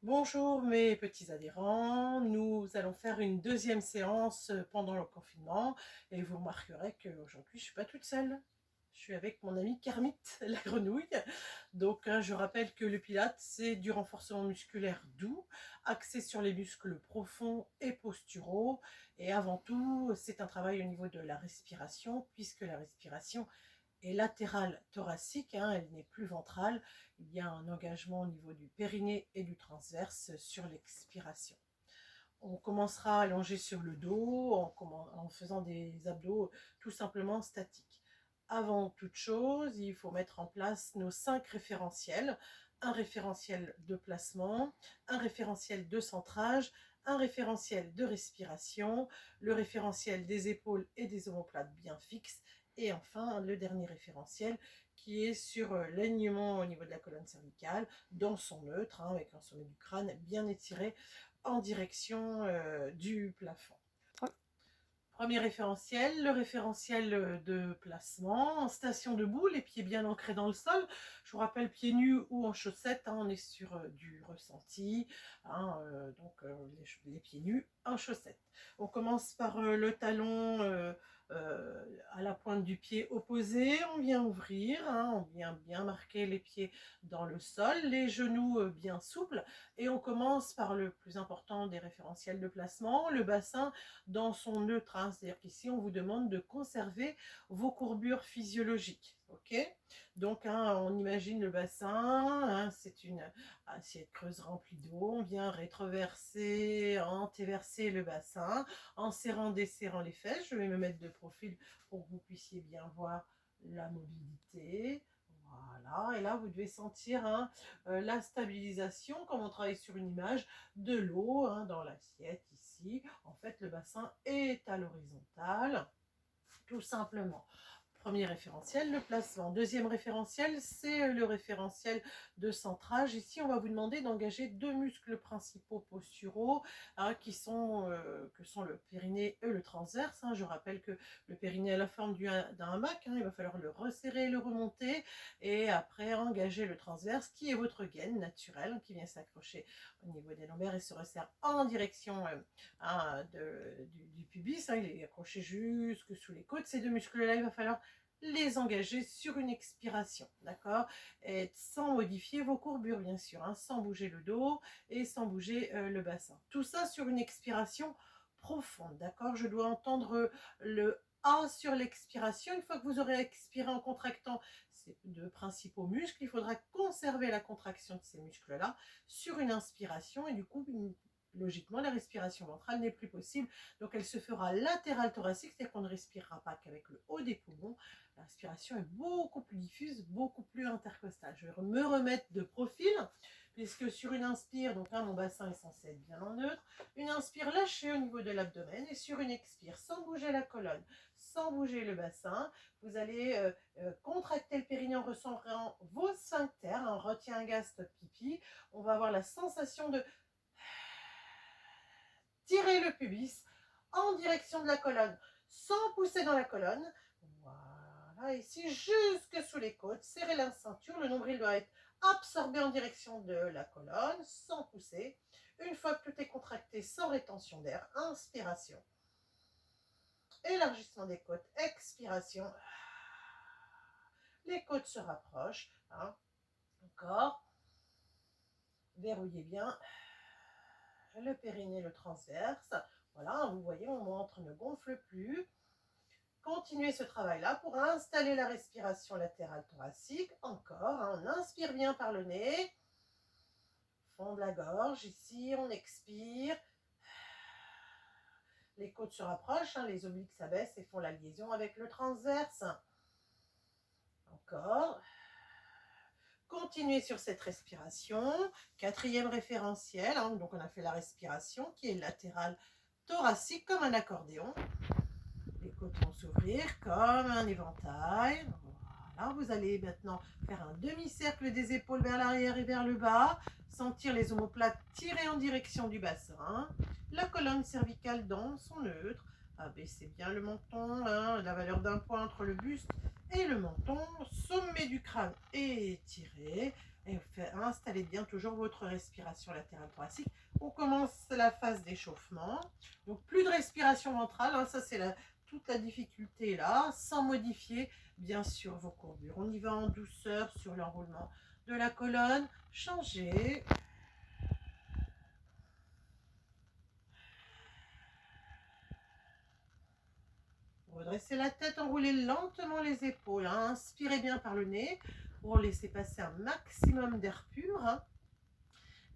Bonjour mes petits adhérents, nous allons faire une deuxième séance pendant le confinement et vous remarquerez qu'aujourd'hui je ne suis pas toute seule. Je suis avec mon amie Kermit, la grenouille. Donc je rappelle que le Pilates c'est du renforcement musculaire doux, axé sur les muscles profonds et posturaux. Et avant tout c'est un travail au niveau de la respiration, puisque la respiration est latérale thoracique, elle n'est plus ventrale. Il y a un engagement au niveau du périnée et du transverse sur l'expiration. On commencera allongé sur le dos en faisant des abdos tout simplement statiques. Avant toute chose, il faut mettre en place nos 5 référentiels. Un référentiel de placement, un référentiel de centrage, un référentiel de respiration, le référentiel des épaules et des omoplates bien fixes, et enfin le dernier référentiel qui est sur l'alignement au niveau de la colonne cervicale dans son neutre, avec un sommet du crâne bien étiré en direction du plafond. Premier référentiel, le référentiel de placement, en station debout, les pieds bien ancrés dans le sol. Je vous rappelle, pieds nus ou en chaussettes, on est sur du ressenti, les pieds nus en chaussettes. On commence par le talon à la pointe du pied opposé, on vient ouvrir, on vient bien marquer les pieds dans le sol, les genoux bien souples, et on commence par le plus important des référentiels de placement, le bassin dans son neutre. C'est-à-dire qu'ici, on vous demande de conserver vos courbures physiologiques. Ok, donc on imagine le bassin, c'est une assiette creuse remplie d'eau. On vient rétroverser, antéverser le bassin en serrant, desserrant les fesses. Je vais me mettre de profil pour que vous puissiez bien voir la mobilité. Voilà, et là vous devez sentir la stabilisation, comme on travaille sur une image, de l'eau dans l'assiette ici. En fait, le bassin est à l'horizontale, tout simplement. Premier référentiel, le placement. Deuxième référentiel, c'est le référentiel de centrage. Ici, on va vous demander d'engager 2 muscles principaux posturaux que sont le périnée et le transverse. Je rappelle que le périnée a la forme d'un hamac. Il va falloir le resserrer, le remonter et après engager le transverse qui est votre gaine naturelle qui vient s'accrocher au niveau des lombaires et se resserre en direction du pubis. Il est accroché jusque sous les côtes. Ces 2 muscles-là, il va falloir les engager sur une expiration, d'accord, et sans modifier vos courbures, bien sûr, sans bouger le dos et sans bouger le bassin. Tout ça sur une expiration profonde, d'accord. Je dois entendre le A sur l'expiration. Une fois que vous aurez expiré en contractant ces 2 principaux muscles, il faudra conserver la contraction de ces muscles-là sur une inspiration, et du coup, logiquement, la respiration ventrale n'est plus possible. Donc, elle se fera latérale thoracique, c'est-à-dire qu'on ne respirera pas qu'avec le haut des poumons. La respiration est beaucoup plus diffuse, beaucoup plus intercostale. Je vais me remettre de profil, puisque sur une inspire, donc mon bassin est censé être bien en neutre, une inspire lâchée au niveau de l'abdomen, et sur une expire, sans bouger la colonne, sans bouger le bassin, vous allez contracter le périnée en ressentant vos sphincters, on retient un gaz, stop pipi, on va avoir la sensation de tirer le pubis en direction de la colonne, sans pousser dans la colonne. Voilà, ici jusque sous les côtes, serrez la ceinture, le nombril doit être absorbé en direction de la colonne, sans pousser. Une fois que tout est contracté, sans rétention d'air, inspiration. Élargissement des côtes, expiration. Les côtes se rapprochent. Encore. Verrouillez bien le périnée, le transverse. Voilà, vous voyez, mon ventre ne gonfle plus. Continuez ce travail-là pour installer la respiration latérale thoracique. Encore, on inspire bien par le nez. Fond de la gorge, ici, on expire. Les côtes se rapprochent, les obliques s'abaissent et font la liaison avec le transverse. Encore. Continuez sur cette respiration. Quatrième référentiel, donc on a fait la respiration qui est latérale thoracique comme un accordéon. Les côtes vont s'ouvrir comme un éventail. Voilà, vous allez maintenant faire un demi-cercle des épaules vers l'arrière et vers le bas. Sentir les omoplates tirer en direction du bassin. La colonne cervicale dans son neutre. Abaissez bien le menton, la valeur d'un point entre le buste et le menton. Sommet du crâne étiré. Et installez bien toujours votre respiration latérale thoracique. On commence la phase d'échauffement. Donc plus de respiration ventrale, hein, ça c'est toute la difficulté là, sans modifier bien sûr vos courbures. On y va en douceur sur l'enroulement de la colonne. Changez. Redressez la tête, enroulez lentement les épaules. Hein. Inspirez bien par le nez pour laisser passer un maximum d'air pur. Hein.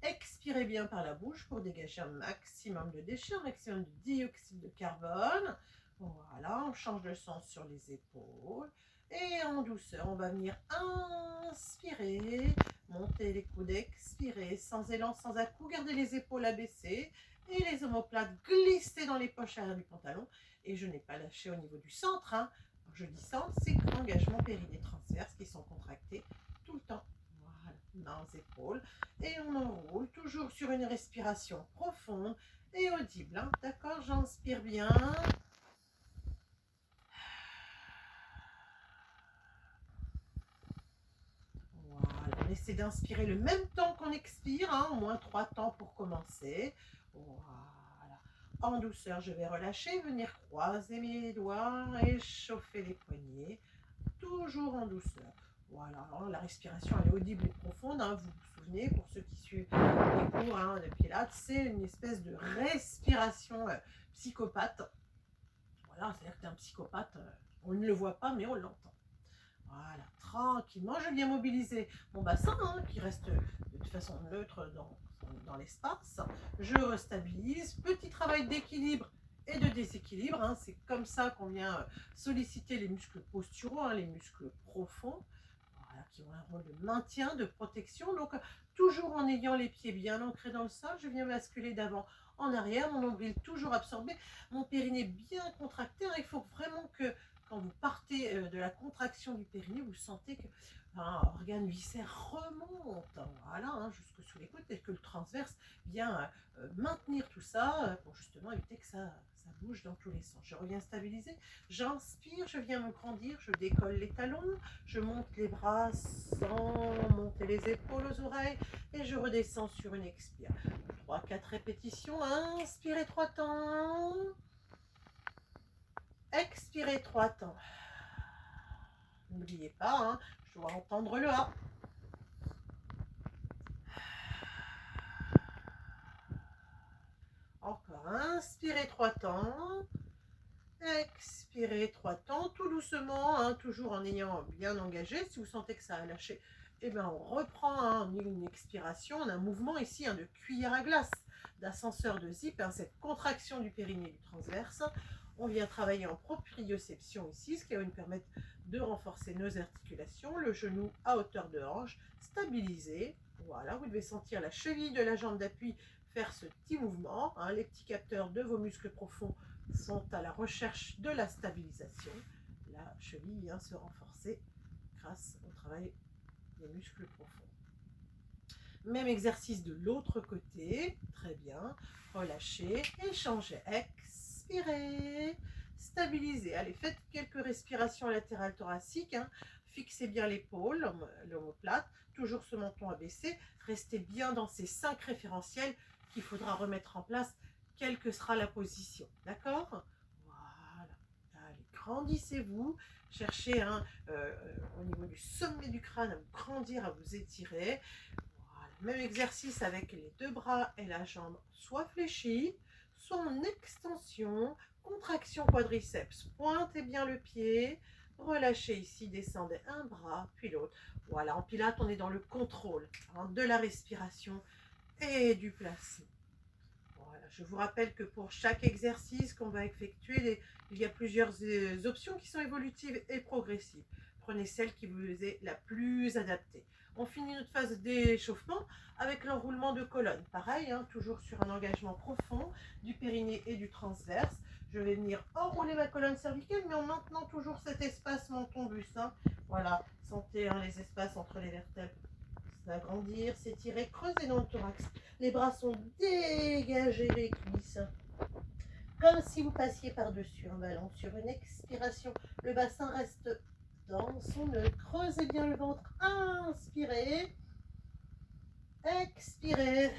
Expirez bien par la bouche pour dégager un maximum de déchets, un maximum de dioxyde de carbone. Voilà, on change de sens sur les épaules. Et en douceur, on va venir inspirer, monter les coudes, expirer, sans élan, sans à-coups, garder les épaules abaissées et les omoplates glissées dans les poches arrière du pantalon. Et je n'ai pas lâché au niveau du centre. Hein. Quand je dis centre, c'est engagement périnée transverse qui sont contractés tout le temps. Voilà, mains aux épaules. Et on enroule, toujours sur une respiration profonde et audible. Hein. D'accord, j'inspire bien. Voilà, on essaie d'inspirer le même temps qu'on expire, hein, au moins 3 temps pour commencer. Voilà. En douceur, je vais relâcher, venir croiser mes doigts, échauffer les poignets, toujours en douceur. Voilà, la respiration elle est audible et profonde, hein, vous vous souvenez, pour ceux qui suivent les cours de Pilates, c'est une espèce de respiration psychopathe. Voilà, c'est-à-dire que tu es un psychopathe, on ne le voit pas, mais on l'entend. Voilà, tranquillement, je viens mobiliser mon bassin, hein, qui reste de façon neutre dans l'espace. Je restabilise, petit travail d'équilibre et de déséquilibre. Hein. C'est comme ça qu'on vient solliciter les muscles posturaux, hein, les muscles profonds, voilà, qui ont un rôle de maintien, de protection. Donc, toujours en ayant les pieds bien ancrés dans le sol, je viens basculer d'avant en arrière, mon nombril toujours absorbé, mon périnée bien contracté. Hein. Il faut vraiment que quand vous partez de la contraction du périnée, vous sentez que organe viscère remonte, voilà, hein, jusque sous les côtes, et que le transverse vient maintenir tout ça pour justement éviter que ça bouge dans tous les sens. Je reviens stabiliser, j'inspire, je viens me grandir, je décolle les talons, je monte les bras sans monter les épaules aux oreilles et je redescends sur une expire. 3-4 répétitions, inspirez 3 temps, expirez 3 temps. N'oubliez pas, hein, je dois entendre le A. Encore, inspirez 3 temps, expirez 3 temps, tout doucement, hein, toujours en ayant bien engagé. Si vous sentez que ça a lâché, eh bien on reprend hein, une expiration, on a un mouvement ici hein, de cuillère à glace, d'ascenseur de zip, hein, cette contraction du périnée du transverse. On vient travailler en proprioception ici, ce qui va nous permettre de renforcer nos articulations, le genou à hauteur de hanche, stabiliser. Voilà, vous devez sentir la cheville de la jambe d'appui faire ce petit mouvement. Hein, les petits capteurs de vos muscles profonds sont à la recherche de la stabilisation. La cheville vient se renforcer grâce au travail des muscles profonds. Même exercice de l'autre côté. Très bien. Relâchez, échangez, expirez, stabilisez. Allez, faites quelques respirations latérales thoraciques. Hein. Fixez bien l'épaule, l'omoplate, toujours ce menton abaissé. Restez bien dans ces 5 référentiels qu'il faudra remettre en place, quelle que sera la position. D'accord ? Voilà. Allez, grandissez-vous. Cherchez hein, au niveau du sommet du crâne à vous grandir, à vous étirer. Même exercice avec les 2 bras et la jambe, soit fléchis, soit en extension, contraction quadriceps. Pointez bien le pied, relâchez ici, descendez un bras, puis l'autre. Voilà, en pilates, on est dans le contrôle hein, de la respiration et du placement. Voilà, je vous rappelle que pour chaque exercice qu'on va effectuer, il y a plusieurs options qui sont évolutives et progressives. Prenez celle qui vous est la plus adaptée. On finit notre phase d'échauffement avec l'enroulement de colonne. Pareil, hein, toujours sur un engagement profond du périnée et du transverse. Je vais venir enrouler ma colonne cervicale, mais en maintenant toujours cet espace menton-buste. Hein. Voilà, sentez hein, les espaces entre les vertèbres s'agrandir, s'étirer, creuser dans le thorax. Les bras sont dégagés des cuisses. Comme si vous passiez par-dessus un ballon. Sur une expiration, le bassin reste dans son nœud. Creusez bien le ventre. Inspirez. Expirez.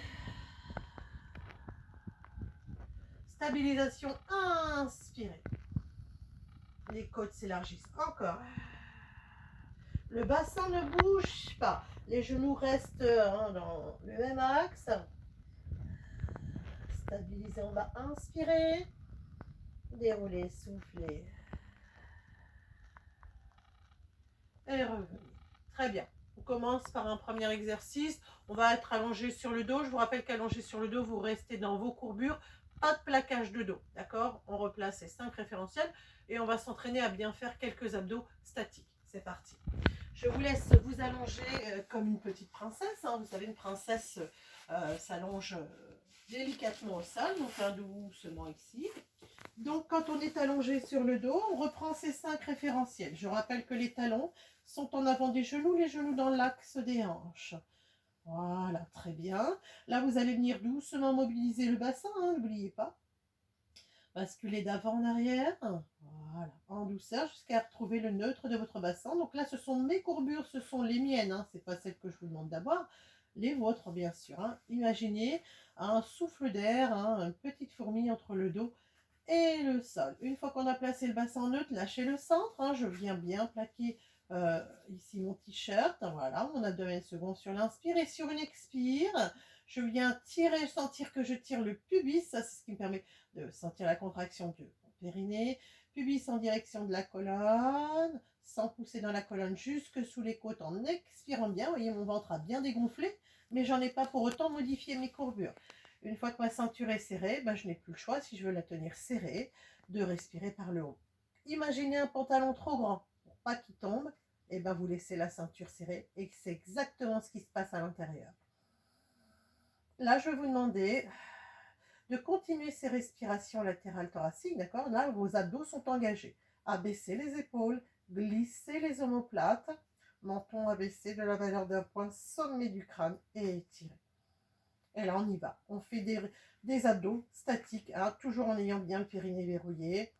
Stabilisation, inspirez. Les côtes s'élargissent encore. Le bassin ne bouge pas. Les genoux restent dans le même axe. Stabilisez, on va inspirer. Dérouler, souffler. Et revenir. Très bien. On commence par un premier exercice. On va être allongé sur le dos. Je vous rappelle qu'allongé sur le dos, vous restez dans vos courbures. Pas de plaquage de dos. D'accord? On replace les 5 référentiels et on va s'entraîner à bien faire quelques abdos statiques. C'est parti. Je vous laisse vous allonger comme une petite princesse. Vous savez, une princesse s'allonge délicatement au sol. Donc, doucement ici. Donc, quand on est allongé sur le dos, on reprend ces 5 référentiels. Je rappelle que les talons sont en avant des genoux, les genoux dans l'axe des hanches. Voilà, très bien. Là, vous allez venir doucement mobiliser le bassin, n'oubliez pas. Basculez d'avant en arrière. Voilà, en douceur jusqu'à retrouver le neutre de votre bassin. Donc là, ce sont mes courbures, ce sont les miennes. Ce n'est pas celles que je vous demande d'avoir. Les vôtres, bien sûr. Imaginez un souffle d'air, une petite fourmi entre le dos et le sol. Une fois qu'on a placé le bassin neutre, lâchez le centre. Je viens bien plaquer ici mon t-shirt. Voilà, mon abdomen second sur l'inspire. Et sur une expire, je viens tirer, sentir que je tire le pubis. Ça, c'est ce qui me permet de sentir la contraction de mon périnée. Pubis en direction de la colonne, sans pousser dans la colonne jusque sous les côtes en expirant bien. Vous voyez, mon ventre a bien dégonflé, mais j'en ai pas pour autant modifié mes courbures. Une fois que ma ceinture est serrée, je n'ai plus le choix, si je veux la tenir serrée, de respirer par le haut. Imaginez un pantalon trop grand, pour pas qu'il tombe, et vous laissez la ceinture serrée, et c'est exactement ce qui se passe à l'intérieur. Là, je vais vous demander de continuer ces respirations latérales thoraciques, d'accord? Là, vos abdos sont engagés. Abaissez les épaules, glissez les omoplates, menton abaissé de la valeur d'un point, sommet du crâne, et étirez. Et là, on y va. On fait des abdos statiques, toujours en ayant bien le périnée verrouillé.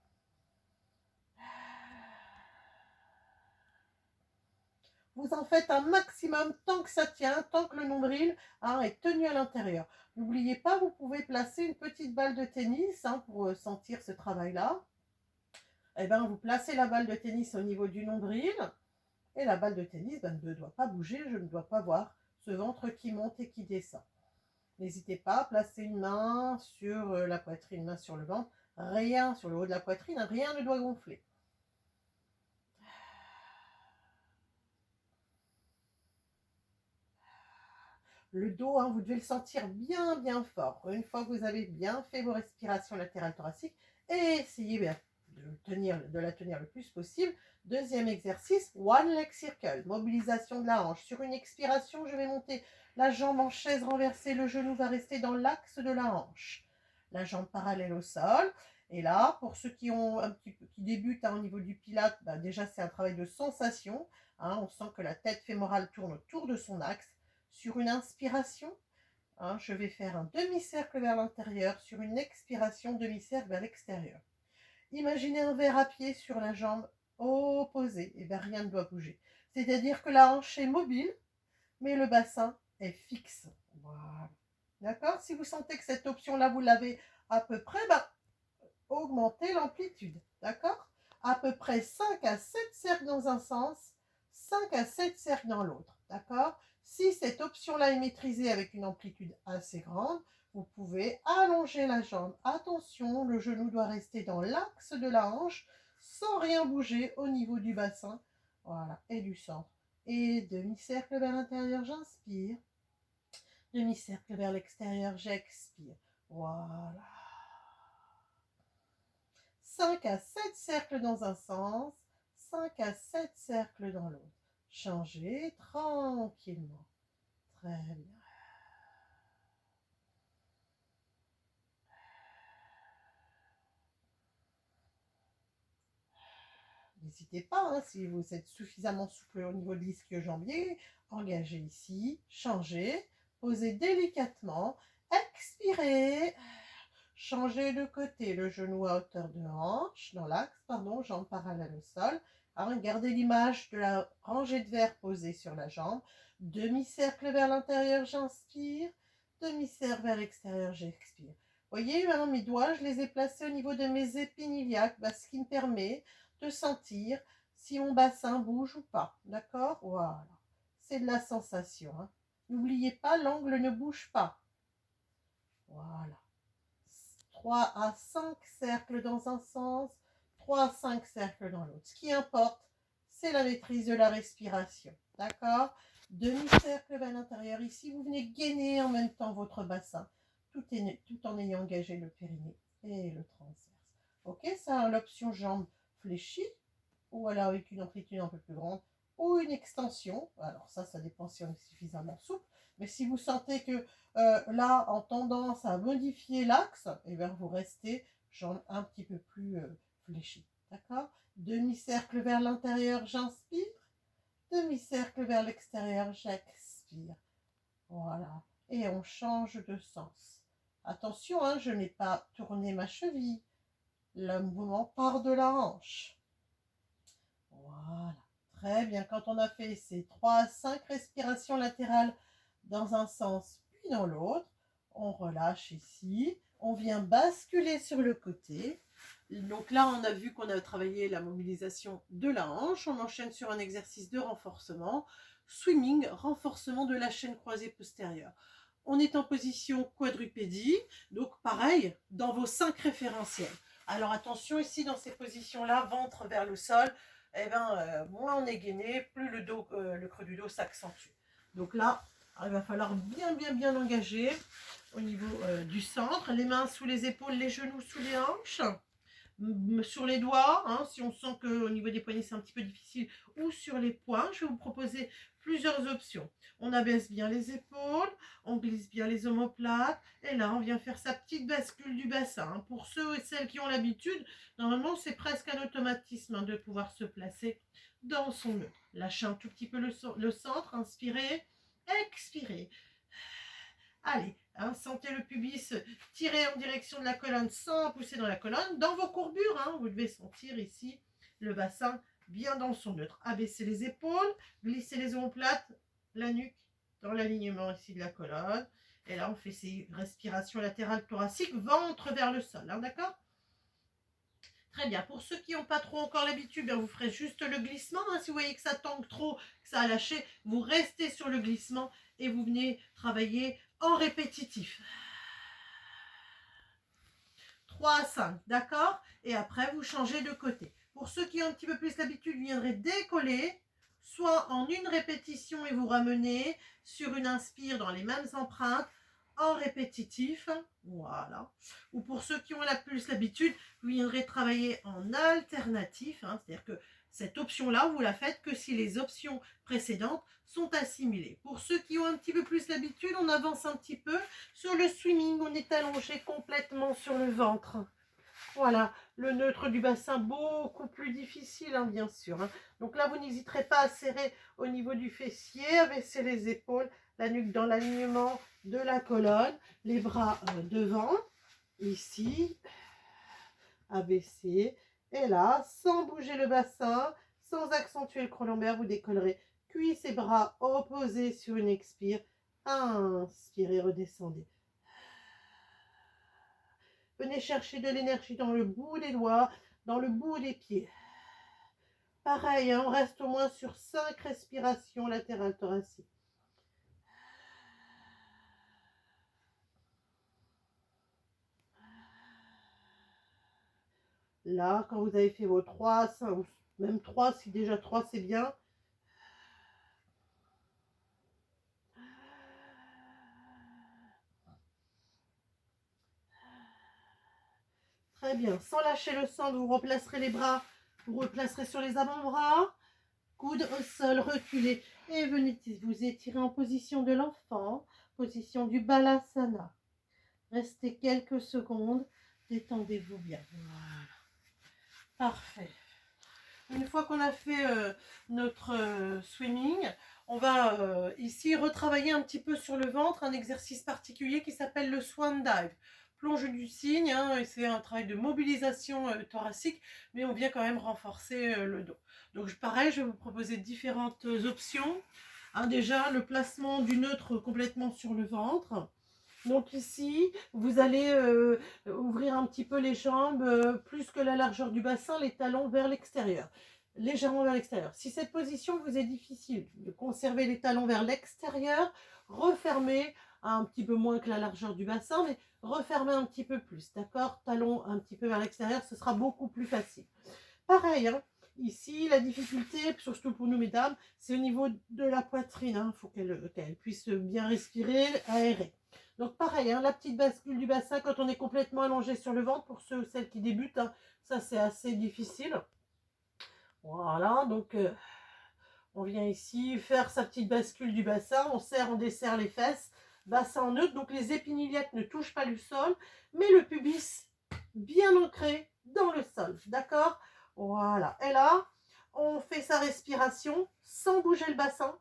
Vous en faites un maximum tant que ça tient, tant que le nombril est tenu à l'intérieur. N'oubliez pas, vous pouvez placer une petite balle de tennis pour sentir ce travail-là. Vous placez la balle de tennis au niveau du nombril. Et la balle de tennis ne doit pas bouger. Je ne dois pas voir ce ventre qui monte et qui descend. N'hésitez pas à placer une main sur la poitrine, une main sur le ventre. Rien sur le haut de la poitrine, rien ne doit gonfler. Le dos, vous devez le sentir bien, bien fort. Une fois que vous avez bien fait vos respirations latérales thoraciques, essayez de la tenir le plus possible. Deuxième exercice, one leg circle, mobilisation de la hanche. Sur une expiration, je vais monter la jambe en chaise renversée, le genou va rester dans l'axe de la hanche. La jambe parallèle au sol. Et là, pour ceux qui débutent au niveau du pilate, déjà c'est un travail de sensation. On sent que la tête fémorale tourne autour de son axe. Sur une inspiration, je vais faire un demi-cercle vers l'intérieur. Sur une expiration, demi-cercle vers l'extérieur. Imaginez un verre à pied sur la jambe opposée. Et rien ne doit bouger. C'est-à-dire que la hanche est mobile, mais le bassin est fixe. Voilà. D'accord? Si vous sentez que cette option-là, vous l'avez à peu près, augmentez l'amplitude. D'accord? À peu près 5 à 7 cercles dans un sens, 5 à 7 cercles dans l'autre. D'accord? Si cette option-là est maîtrisée avec une amplitude assez grande, vous pouvez allonger la jambe. Attention, le genou doit rester dans l'axe de la hanche sans rien bouger au niveau du bassin. Voilà, et du centre. Et demi-cercle vers l'intérieur, j'inspire. Demi-cercle vers l'extérieur, j'expire. Voilà. 5 à 7 cercles dans un sens, 5 à 7 cercles dans l'autre. Changez tranquillement. Très bien. N'hésitez pas, si vous êtes suffisamment souple au niveau de l'ischio-jambier, engagez ici, changez, posez délicatement, expirez, changez de côté, le genou à hauteur de hanche, dans l'axe, jambe parallèle au sol. Gardez l'image de la rangée de verre posée sur la jambe. Demi-cercle vers l'intérieur, j'inspire. Demi-cercle vers l'extérieur, j'expire. Voyez, maintenant mes doigts, je les ai placés au niveau de mes épines iliaques, ce qui me permet de sentir si mon bassin bouge ou pas. D'accord? Voilà. C'est de la sensation. Hein. N'oubliez pas, l'angle ne bouge pas. Voilà. 3 à 5 cercles dans un sens, 3 à 5 cercles dans l'autre. Ce qui importe, c'est la maîtrise de la respiration. D'accord? Demi-cercle vers l'intérieur. Ici, vous venez gainer en même temps votre bassin, tout en ayant engagé le périnée et le transverse. Ok, ça a l'option jambes fléchies, ou alors avec une amplitude un peu plus grande, ou une extension. Alors ça dépend si on est suffisamment souple. Mais si vous sentez que là, en tendance à modifier l'axe, et bien vous restez jambes un petit peu plus fléchies. D'accord? Demi-cercle vers l'intérieur, j'inspire. Demi-cercle vers l'extérieur, j'expire. Voilà. Et on change de sens. Attention, hein, je n'ai pas tourné ma cheville. Le mouvement part de la hanche. Voilà. Très bien. Quand on a fait ces 3 à 5 respirations latérales dans un sens puis dans l'autre, on relâche ici. On vient basculer sur le côté. Donc là, on a vu qu'on a travaillé la mobilisation de la hanche. On enchaîne sur un exercice de renforcement. Swimming, renforcement de la chaîne croisée postérieure. On est en position quadrupédie. Donc pareil, dans vos 5 référentiels. Alors attention ici, dans ces positions-là, ventre vers le sol, moins on est gainé, plus le creux du dos s'accentue. Donc là, il va falloir bien engager au niveau du centre. Les mains sous les épaules, les genoux sous les hanches. Sur les doigts, hein, si on sent qu'au niveau des poignets c'est un petit peu difficile, ou sur les poings. Je vais vous proposer plusieurs options. On abaisse bien les épaules, on glisse bien les omoplates, et là on vient faire sa petite bascule du bassin. Hein. Pour ceux et celles qui ont l'habitude, normalement c'est presque un automatisme, hein, de pouvoir se placer dans son neutre. Lâchez un tout petit peu le centre, inspirez, expirez. Allez, hein, sentez le pubis tirer en direction de la colonne sans pousser dans la colonne. Dans vos courbures, hein, vous devez sentir ici le bassin bien dans son neutre. Abaissez les épaules, glissez les omoplates, la nuque dans l'alignement ici de la colonne. Et là, on fait ces respirations latérales thoraciques, ventre vers le sol. Hein, d'accord? Très bien. Pour ceux qui n'ont pas trop encore l'habitude, vous ferez juste le glissement. Hein. Si vous voyez que ça tangue trop, que ça a lâché, vous restez sur le glissement et vous venez travailler en répétitif. 3 à 5, d'accord? Et après, vous changez de côté. Pour ceux qui ont un petit peu plus l'habitude, vous viendrez décoller, soit en une répétition et vous ramenez sur une inspire dans les mêmes empreintes, en répétitif, voilà. Ou pour ceux qui ont plus l'habitude, vous viendrez travailler en alternatif, hein, c'est-à-dire que cette option-là, vous la faites que si les options précédentes sont assimilées. Pour ceux qui ont un petit peu plus l'habitude, on avance un petit peu. Sur le swimming, on est allongé complètement sur le ventre. Voilà, le neutre du bassin, beaucoup plus difficile, hein, bien sûr. Hein. Donc là, vous n'hésiterez pas à serrer au niveau du fessier, abaisser les épaules, la nuque dans l'alignement de la colonne, les bras devant, ici, abaisser. Et là, sans bouger le bassin, sans accentuer le creux lombaire, vous décollerez cuisses et bras opposés sur une expire. Inspirez, redescendez. Venez chercher de l'énergie dans le bout des doigts, dans le bout des pieds. Pareil, hein, on reste au moins sur 5 respirations latérales thoraciques. Là, quand vous avez fait vos 3, 5, même 3, si déjà 3 c'est bien. Très bien. Sans lâcher le centre, vous replacerez les bras. Vous replacerez sur les avant-bras. Coude au sol, reculez. Et venez vous étirer en position de l'enfant. Position du Balasana. Restez quelques secondes. Détendez-vous bien. Voilà. Parfait. Une fois qu'on a fait notre swimming, on va ici retravailler un petit peu sur le ventre, un exercice particulier qui s'appelle le swan dive. Plonge du cygne, hein, c'est un travail de mobilisation thoracique, mais on vient quand même renforcer le dos. Donc pareil, je vais vous proposer différentes options. Hein, déjà, le placement du neutre complètement sur le ventre. Donc ici, vous allez ouvrir un petit peu les jambes, plus que la largeur du bassin, les talons vers l'extérieur, légèrement vers l'extérieur. Si cette position vous est difficile, de conserver les talons vers l'extérieur, refermez un petit peu moins que la largeur du bassin, mais refermez un petit peu plus, d'accord? Talons un petit peu vers l'extérieur, ce sera beaucoup plus facile. Pareil, hein, ici, la difficulté, surtout pour nous mesdames, c'est au niveau de la poitrine. Il faut qu'elle puisse bien respirer, aérer. Donc pareil, hein, la petite bascule du bassin quand on est complètement allongé sur le ventre, pour ceux ou celles qui débutent, hein, ça c'est assez difficile. Voilà, donc on vient ici faire sa petite bascule du bassin, on serre, on desserre les fesses, bassin en neutre, donc les épiniliettes ne touchent pas le sol, mais le pubis bien ancré dans le sol, d'accord? Voilà, et là, on fait sa respiration sans bouger le bassin,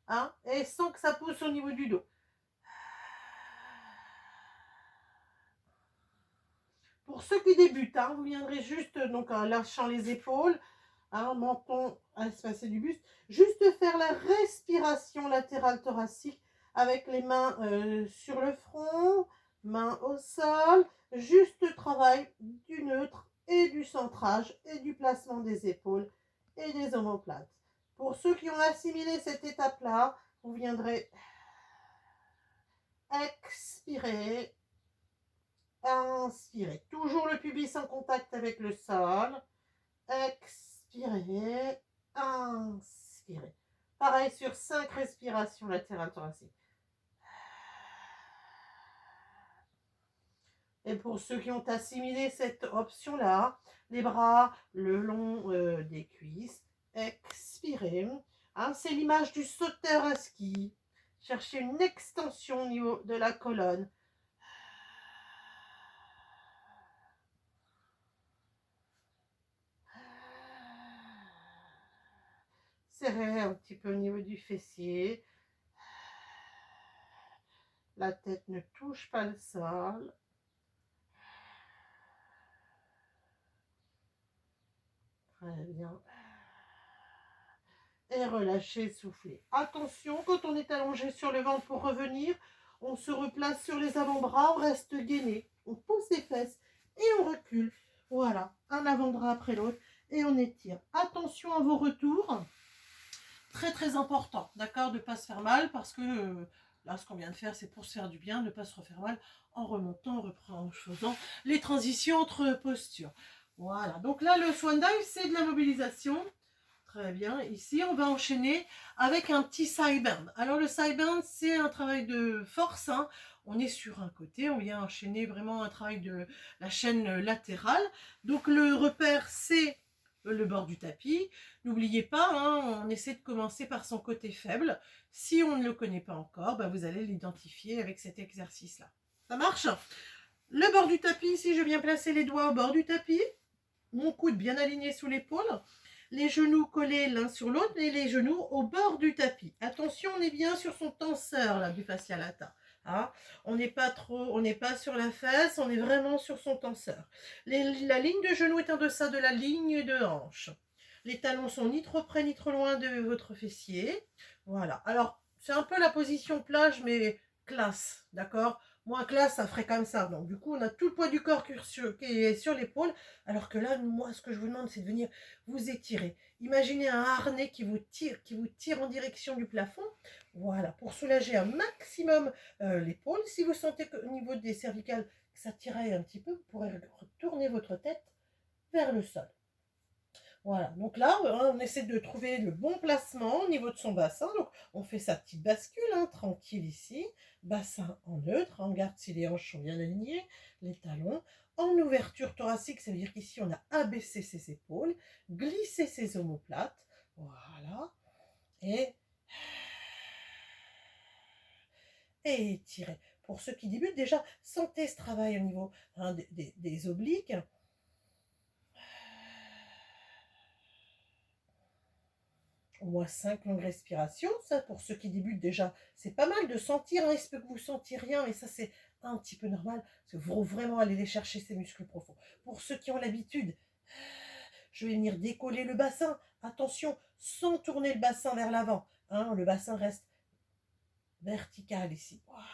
hein, et sans que ça pousse au niveau du dos. Pour ceux qui débutent, hein, vous viendrez juste donc en lâchant les épaules, hein, menton espacé du buste, juste faire la respiration latérale thoracique avec les mains sur le front, mains au sol, juste travail du neutre et du centrage et du placement des épaules et des omoplates. Pour ceux qui ont assimilé cette étape-là, vous viendrez expirer, inspirer. Toujours le pubis en contact avec le sol. Expirez, inspirez. Pareil sur 5 respirations latérales thoraciques. Et pour ceux qui ont assimilé cette option-là, les bras le long des cuisses. Expirez. Hein, c'est l'image du sauteur à ski. Cherchez une extension au niveau de la colonne. Serrez un petit peu au niveau du fessier. La tête ne touche pas le sol. Très bien. Et relâchez, soufflez. Attention, quand on est allongé sur le ventre pour revenir, on se replace sur les avant-bras, on reste gainé. On pousse les fesses et on recule. Voilà, un avant-bras après l'autre et on étire. Attention à vos retours. Très très important, d'accord, de ne pas se faire mal parce que là, ce qu'on vient de faire, c'est pour se faire du bien, ne pas se refaire mal en remontant, en faisant les transitions entre postures. Voilà, donc là, le swan dive, c'est de la mobilisation. Très bien. Ici, on va enchaîner avec un petit side bend. Alors, le side bend, c'est un travail de force. Hein. On est sur un côté. On vient enchaîner vraiment un travail de la chaîne latérale. Donc, le repère, c'est le bord du tapis. N'oubliez pas, hein, on essaie de commencer par son côté faible. Si on ne le connaît pas encore, bah, vous allez l'identifier avec cet exercice-là. Ça marche? Le bord du tapis, si je viens placer les doigts au bord du tapis, mon coude bien aligné sous l'épaule, les genoux collés l'un sur l'autre et les genoux au bord du tapis. Attention, on est bien sur son tenseur là, du fascia lata. Hein, on n'est pas sur la fesse, on est vraiment sur son tenseur. La ligne de genou est en deçà de la ligne de hanche. Les talons sont ni trop près ni trop loin de votre fessier. Voilà. Alors, c'est un peu la position plage, mais classe, d'accord? Moi, classe, ça ferait comme ça. Donc, du coup, on a tout le poids du corps qui est sur l'épaule. Alors que là, moi, ce que je vous demande, c'est de venir vous étirer. Imaginez un harnais qui vous tire en direction du plafond. Voilà, pour soulager un maximum l'épaule. Si vous sentez qu'au niveau des cervicales, que ça tiraille un petit peu, vous pourrez retourner votre tête vers le sol. Voilà, donc là, on essaie de trouver le bon placement au niveau de son bassin. Donc, on fait sa petite bascule, hein, tranquille ici. Bassin en neutre, on regarde si les hanches sont bien alignées, les talons. En ouverture thoracique, ça veut dire qu'ici, on a abaissé ses épaules, glissé ses omoplates. Voilà. Et étirer. Pour ceux qui débutent, déjà, sentez ce travail au niveau hein, des obliques. Au moins 5 longues respirations. Ça, pour ceux qui débutent déjà, c'est pas mal de sentir. Hein, il se peut que vous ne sentiez rien, mais ça, c'est un petit peu normal. Parce qu'il faut vraiment aller les chercher, ces muscles profonds. Pour ceux qui ont l'habitude, je vais venir décoller le bassin. Attention, sans tourner le bassin vers l'avant. hein, le bassin reste vertical ici. Voilà.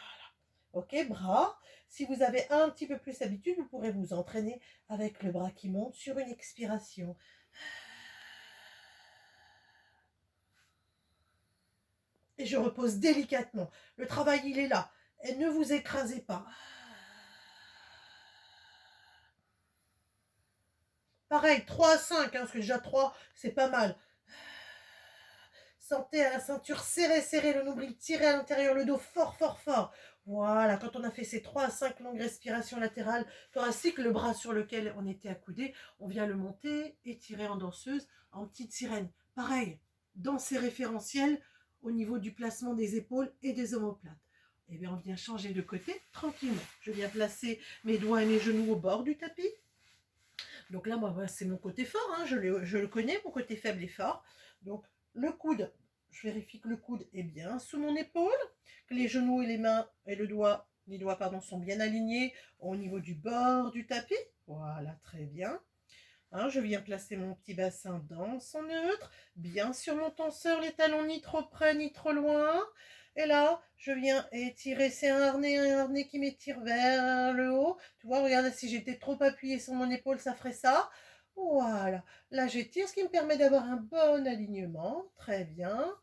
Ok, bras. Si vous avez un petit peu plus d'habitude, vous pourrez vous entraîner avec le bras qui monte sur une expiration. Et je repose délicatement. Le travail, il est là. Et ne vous écrasez pas. Pareil, 3 à 5, hein, parce que déjà 3, c'est pas mal. Sentez à la ceinture serrée, serrée, le nombril tiré à l'intérieur, le dos fort, fort, fort. Voilà, quand on a fait ces 3 à 5 longues respirations latérales thoraciques, le bras sur lequel on était accoudé, on vient le monter, étirer en danseuse, en petite sirène. Pareil, dans ces référentiels, au niveau du placement des épaules et des omoplates. Et bien, on vient changer de côté tranquillement. Je viens placer mes doigts et mes genoux au bord du tapis. Donc là, moi, c'est mon côté fort, hein, je le connais, mon côté faible et fort. Donc, le coude, je vérifie que le coude est bien sous mon épaule, que les genoux et les mains et les doigts pardon, sont bien alignés au niveau du bord du tapis. Voilà, très bien. Hein, je viens placer mon petit bassin dans son neutre, bien sur mon tenseur, les talons ni trop près ni trop loin. Et là, je viens étirer, c'est un harnais qui m'étire vers le haut. Tu vois, regarde, si j'étais trop appuyée sur mon épaule, ça ferait ça. Voilà, là j'étire, ce qui me permet d'avoir un bon alignement. Très bien.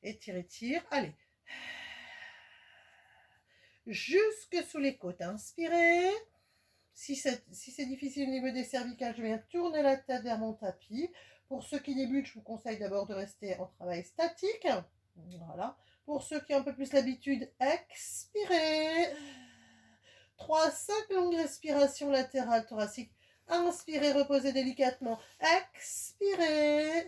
Étire, étire. Allez. Jusque sous les côtes. Inspirez. Si c'est difficile au niveau des cervicales, je viens tourner la tête vers mon tapis. Pour ceux qui débutent, je vous conseille d'abord de rester en travail statique. Voilà. Pour ceux qui ont un peu plus l'habitude, expirez. 3 à 5 longues respirations latérales thoraciques. Inspirez, reposez délicatement. Expirez.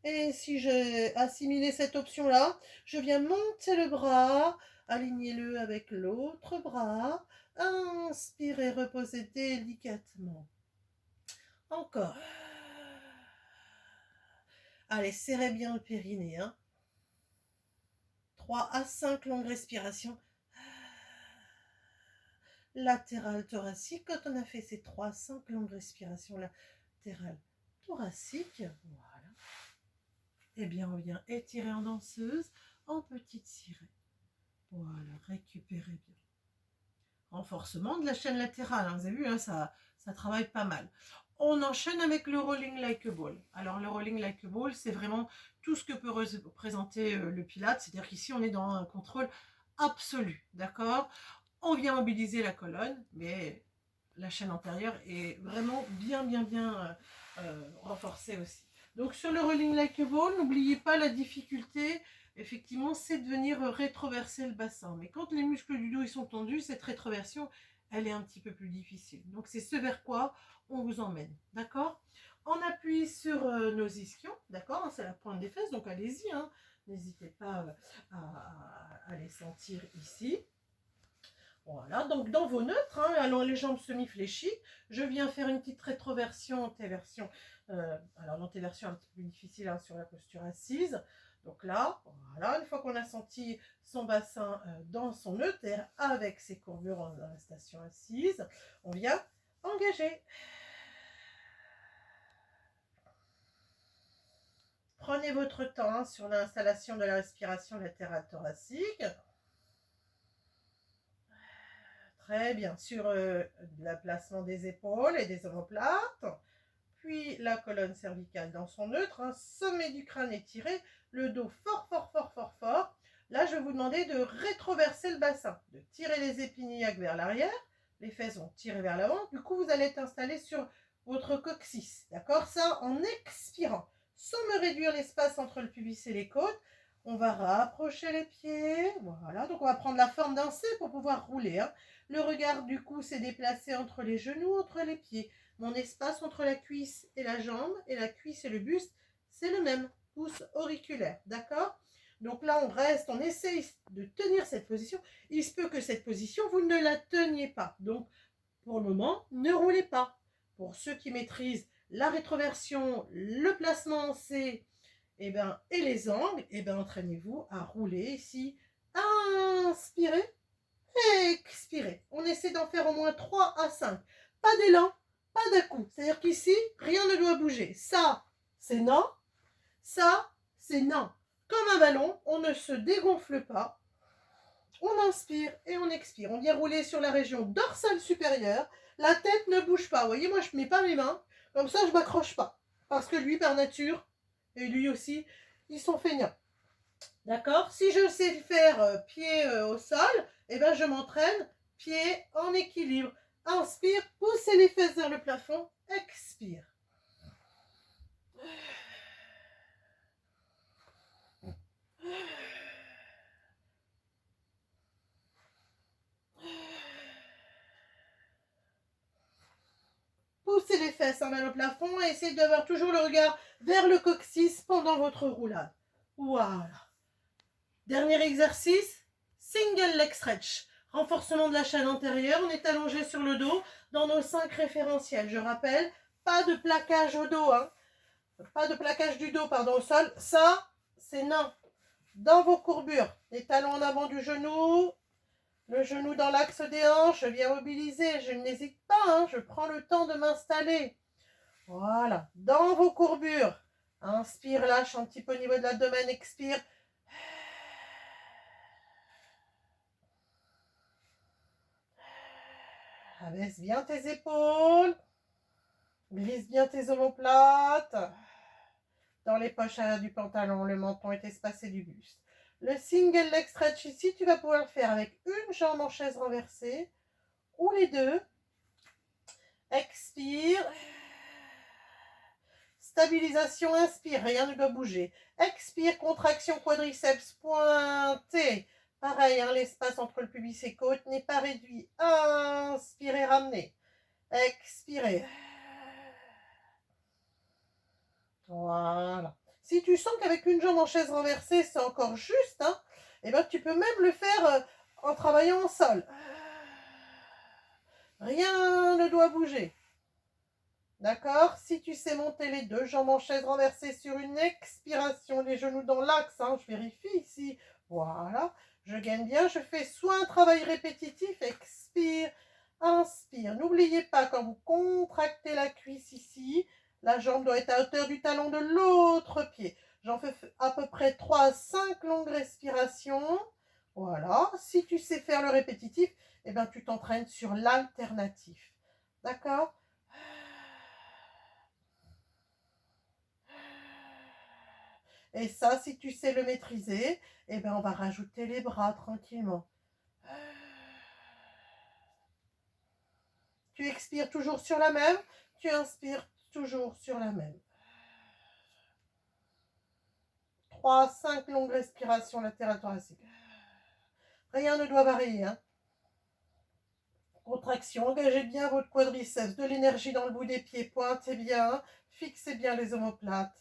Et si j'ai assimilé cette option-là, je viens monter le bras, alignez-le avec l'autre bras. Inspirez, reposez délicatement. Encore. Allez, serrez bien le périnée. 3 à 5 longues respirations. Latérales thoraciques. Quand on a fait ces 3 à 5 longues respirations latérales thoraciques, voilà. Eh bien, on vient étirer en danseuse, en petite sirène. Voilà, récupérez bien. Renforcement de la chaîne latérale, hein, vous avez vu, hein, ça travaille pas mal. On enchaîne avec le rolling like a ball. Alors le rolling like a ball, c'est vraiment tout ce que peut représenter le Pilates, c'est-à-dire qu'ici on est dans un contrôle absolu, d'accord? On vient mobiliser la colonne, mais la chaîne antérieure est vraiment bien renforcée aussi. Donc sur le rolling like a ball, n'oubliez pas la difficulté, effectivement, c'est de venir rétroverser le bassin. Mais quand les muscles du dos ils sont tendus, cette rétroversion, elle est un petit peu plus difficile. Donc c'est ce vers quoi on vous emmène, d'accord? On appuie sur nos ischions, d'accord? C'est la pointe des fesses, donc allez-y, hein. N'hésitez pas à les sentir ici. Voilà, donc dans vos neutres, hein, alors les jambes semi-fléchies, je viens faire une petite rétroversion, antéversion. Alors l'antéversion un petit peu plus difficile, hein, sur la posture assise. Donc là, voilà, une fois qu'on a senti son bassin dans son neutre avec ses courbures dans la station assise, on vient engager. Prenez votre temps, hein, sur l'installation de la respiration latérale thoracique. Très bien, sur le placement des épaules et des omoplates, puis la colonne cervicale dans son neutre, un sommet du crâne étiré, le dos fort, fort, fort, fort, fort. Là, je vais vous demander de rétroverser le bassin, de tirer les épines iliaques vers l'arrière, les fesses vont tirer vers l'avant, du coup, vous allez être installé sur votre coccyx, d'accord? Ça, en expirant, sans me réduire l'espace entre le pubis et les côtes, on va rapprocher les pieds, voilà, donc on va prendre la forme d'un C pour pouvoir rouler, hein. Le regard du cou s'est déplacé entre les genoux, entre les pieds. Mon espace entre la cuisse et la jambe, et la cuisse et le buste, c'est le même, pouce auriculaire, d'accord? Donc là, on reste, on essaye de tenir cette position. Il se peut que cette position, vous ne la teniez pas. Donc, pour le moment, ne roulez pas. Pour ceux qui maîtrisent la rétroversion, le placement en C, et les angles, entraînez-vous à rouler ici. Inspirez. Expirez. On essaie d'en faire au moins 3 à 5. Pas d'élan, pas d'un coup. C'est-à-dire qu'ici, rien ne doit bouger. Ça, c'est non. Ça, c'est non. Comme un ballon, on ne se dégonfle pas. On inspire et on expire. On vient rouler sur la région dorsale supérieure. La tête ne bouge pas. Vous voyez, moi, je ne mets pas mes mains. Comme ça, je ne m'accroche pas. Parce que lui, par nature, et lui aussi, ils sont feignants. D'accord? Si je sais faire pied au sol, eh ben, je m'entraîne pied en équilibre. Inspire, poussez les fesses vers le plafond. Expire. Poussez les fesses vers le plafond et essayez d'avoir toujours le regard vers le coccyx pendant votre roulade. Voilà. Dernier exercice, single leg stretch. Renforcement de la chaîne antérieure, on est allongé sur le dos dans nos 5 référentiels. Je rappelle, pas de plaquage au dos, hein. Pas de plaquage du dos, pardon, au sol. Ça, c'est non. Dans vos courbures, les talons en avant du genou, le genou dans l'axe des hanches, je viens mobiliser, je n'hésite pas, hein, je prends le temps de m'installer. Voilà, dans vos courbures, inspire, lâche un petit peu au niveau de l'abdomen, expire. Abaisse bien tes épaules, glisse bien tes omoplates. Dans les poches du pantalon, le menton est espacé du buste. Le single leg stretch ici, tu vas pouvoir le faire avec une jambe en chaise renversée ou les deux. Expire. Stabilisation, inspire, rien ne doit bouger. Expire, contraction quadriceps pointé. Pareil, hein, l'espace entre le pubis et côte n'est pas réduit. Inspirez, ramenez. Expirez. Voilà. Si tu sens qu'avec une jambe en chaise renversée, c'est encore juste, hein, et ben, tu peux même le faire en travaillant au sol. Rien ne doit bouger. D'accord? Si tu sais monter les deux jambes en chaise renversée sur une expiration, les genoux dans l'axe, hein, je vérifie ici. Voilà. Je gagne bien. Je fais soit un travail répétitif, expire, inspire. N'oubliez pas, quand vous contractez la cuisse ici, la jambe doit être à hauteur du talon de l'autre pied. J'en fais à peu près 3 à 5 longues respirations. Voilà. Si tu sais faire le répétitif, eh ben, tu t'entraînes sur l'alternatif. D'accord? Et ça, si tu sais le maîtriser, eh ben, on va rajouter les bras tranquillement. Tu expires toujours sur la même, tu inspires toujours sur la même. 3, 5 longues respirations latérales thoraciques. Rien ne doit varier, hein. Contraction, engagez bien votre quadriceps, de l'énergie dans le bout des pieds, pointez bien, fixez bien les omoplates.